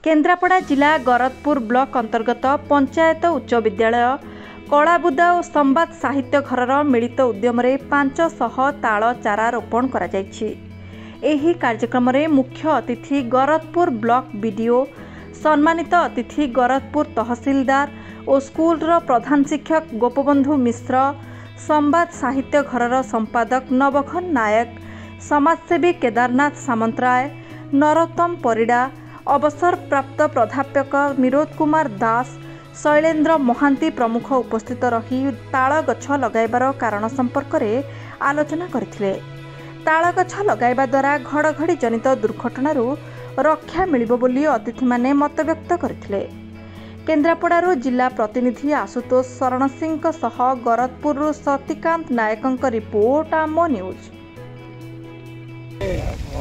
केन्द्रापड़ा जिला गरदपुर ब्लॉक अंतर्गत पंचायत उच्च विद्यालय कलाबुदा और संवाद साहित्य घरर मिलित उद्यम 500 ताल चारा रोपण करा जायछि। एही कार्यक्रम रे मुख्य अतिथि गरदपुर ब्लॉक बीडीओ, सम्मानित अतिथि गरदपुर तहसीलदार और स्कूलर प्रधान शिक्षक गोपबंधु मिश्र, संवाद साहित्य घरर संपादक नवघन नायक, समाजसेवी केदारनाथ सामंतराय, नरोत्तम परिड़ा, अवसर प्राप्त प्राध्यापक निरोध कुमार दास, शैलेन्द्र महांती प्रमुख उपस्थित रही ताल गछ लगाइबार कारण संपर्क में आलोचना करथिले। ताल गछ लगाइबा द्वारा घड़घड़ी जनित दुर्घटनारू रक्षा मिलिबो बोली अतिथि माने मत व्यक्त करथिले। केन्द्रापड़ारू जिला प्रतिनिधि आशुतोष शरण सिंह सह गरदपुर सतीकांत नायकंक रिपोर्ट आम न्यूज।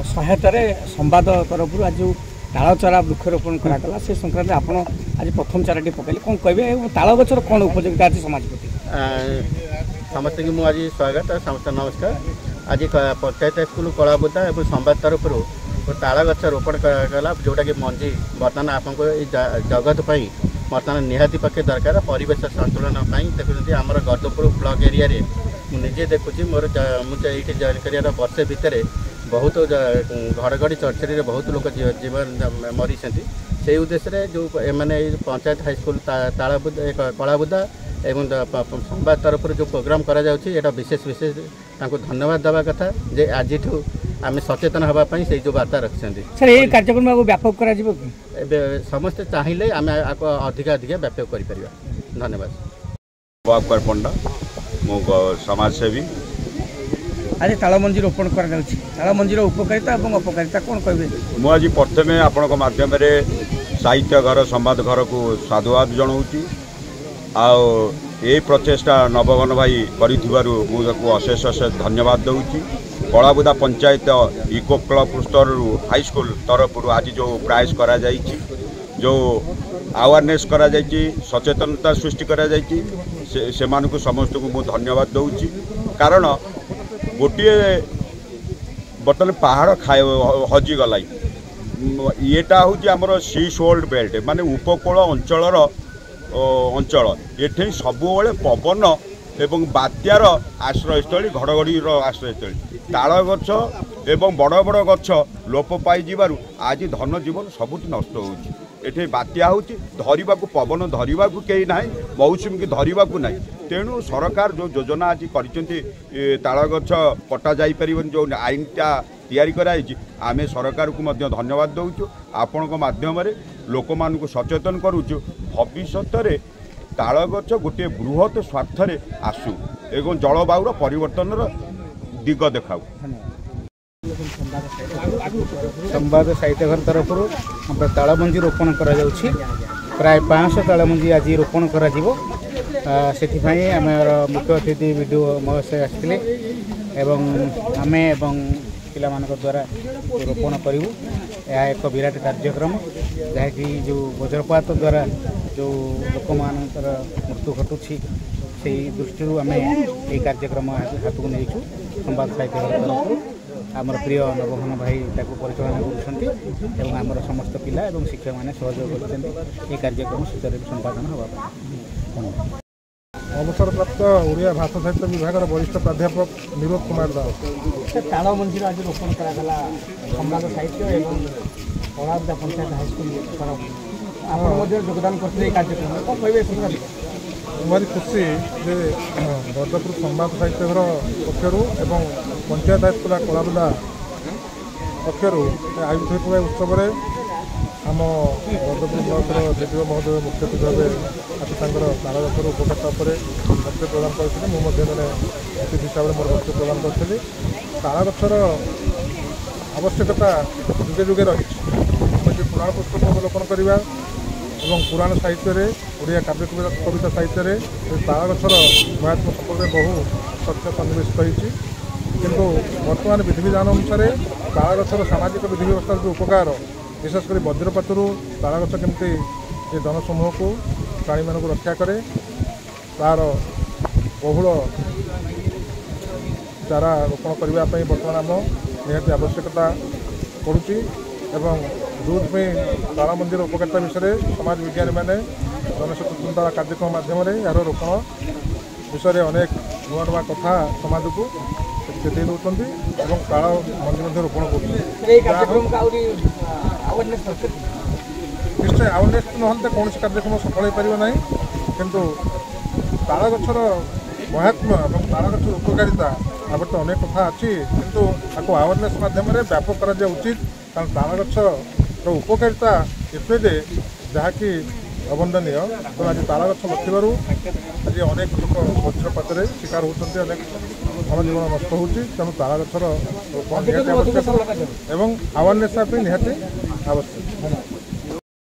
सहायतार संवाद तरफ आज ताल चारा वृक्षरोपण कराला से संक्रांत आप आज प्रथम चाराटी पकड़े कौन कहे ताल गचर कौन उपयोगिता आज समाज प्रति समस्त की आज स्वागत समस्त नमस्कार। आज पंचायत स्कूल कलाबुदा और संवाद तरफ ताल गच रोपण कराला जोटा कि मंजी बर्तमान आपको जगत बर्तमान निहाती पक्षे दरकार परिवेश संतुलन देखते आमर गरदपुर ब्लॉक एरिया निजे देखुची मोर मुझे जॉइन कर वर्षे भितर बहुत घड़घड़ी चढ़चढ़ी बहुत लोग जीवन मरी से उद्देश्य जो मैंने पंचायत हाईस्कूल कलाबुदा एवं संवाद तरफ जो प्रोग्राम करा जाउछि विशेष विशेष धन्यवाद देवा कथा जे आज आम सचेतन होगापी से जो वार्ता रखिंट सर ये कार्यक्रम व्यापक कर समस्ते चाहिए आम अधिक अधिक व्यापक कर। धन्यवाद। पंडा मो समाजसेवी आज ताल मंजी रोपण कर मंजीर उपकारिता और अपकारिता कौन कहे मुझे प्रथम आपण माध्यम साहित्य घर संवाद घर को साधुवाद जनाऊँगी प्रचेषा नवघन भाई कर अशेष अशेष धन्यवाद दूँ। कलाबुदा पंचायत इको क्लब स्तर हाईस्कूल तरफ आज जो प्रयास करा जाइछि जो अवेयरनेस करा जाइछि सचेतनता सृष्टि करा जाइछि से मानकु समस्त को मुझे धन्यवाद दूँ। कारण गोटे बर्तमान पहाड़ खाए हजिगला येटा हूँ आमर सी सोल्ड बेल्ट माने उपकूल अंचल ये सबुबले पवन एवं बात्यार आश्रयस्थली घड़घड़ीर आश्रयस्थली ताल गछ एवं बड़ बड़ गछ लोप पाई आज धन जीवन सबुठ नष्ट होती बात्या होची धरिबा को पवन धरिबा को कहीं ना मौसुमी की धरिबा को ना तेणु सरकार जो योजना आज करिसेंती ताल गछ कटा जाई परिबन जो आईनटा तैयारी कराई आमे सरकार को मध्य धन्यवाद दउछु। आपण को माध्यम रे लोक मान को सचेतन करूछु भविष्य रे ताल गछ गोटे बृहत स्वार्थ रे आसु एवं जलवायुर परिवर्तन दिग देखाऊ। संवाद साहित्य घर तरफ ताल मंजी रोपण करा जाउछि प्राय 500 ताल मंजी आज रोपण करा जिवो से आमर मुख्य अतिथि वीडियो महोदय आसते एवं आमे एवं पिला मानक द्वारा रोपण करूँ। यह एक विराट कार्यक्रम जहाँकि जो वज्रपात द्वारा जो लोक मानकर मृत्यु घटुछि से दृष्टि आम ये कार्यक्रम हाथ को नहीं संवाद साहित्य घर तरफ आमर प्रिय नवघन भाई परिचालना कर आमर समस्त पिला एवं शिक्षक मैंने सहयोग कर कार्यक्रम सुचारू संपादन होगा। अवसर प्राप्त ओडिया भाषा साहित्य विभाग वरिष्ठ प्राध्यापक निरोध कुमार दास ताल मंजीर आज रोपण कराला संवाद साहित्य एवं कलाबुदा पंचायत हाईस्कूल तरफ आप योगदान करते कार्यक्रम कौन कहे भारी खुशी जे गरदपुर संवाद साहित्य घर पक्षर एवं पंचायत हाईस्कूल कलाबुदा पक्षर आयोजित होता उत्सव आम गरदपुर ब्लॉकर जेडीओ महोदय मुख्य अतिथि भाव आज ताल गछर उपकारिता वक्तव्य प्रदान करते मुझे जन अतिथि हिसाब से मोर वक्तव्य प्रदान करी ताल गछर आवश्यकता जुगे जुगे रही पुराण पुस्तक अवलोकन करवा एवं पुराण साहित्य ओडिया काव्य कविता साहित्य ताल गछर महत्व सफल बहु तथ्य सन्निवेशित होती किंतु वर्तमान विधि विधान अनुसार ताल गछर सामाजिक विधि व्यवस्था जो उपकार विशेषकर वज्रपात ताल गछ केमती ये जनसमूह को प्राणी मान को रक्षा करे तार बहुल चारा रोपण करने बर्तमान आम निहाती आवश्यकता पड़ुची एवं जोपाई ताल मंदिर उपकारिता विषय समाज विज्ञानी मैंने जनसचेतनता कार्यक्रम मध्यम यार रोपण विषय अनेक नुआ नुआ कथा समाज को चेतई दौरान ताल मंदिर रोपण कर निश्चय अवेयरनेस ना कौन कार्यक्रम सफल हो पार ना किंतु ताल गछर महात्म्य और ताल गछर उपकारिता आप तो अनेक कथा अच्छी किंतु आपको अवेयरनेस माध्यम व्यापक करा उचित कारण ताल गछर उपकारिता एते जहाँकि अवंदनीय तो आज ताल गछ नथिबार आज अनेक लोक वज्रपात शिकार होती अनेक धनजीवन नष्ट होती तेणु ताल गछर निहाती आवश्यक एवं अवेयरनेस निहाती आवश्यक।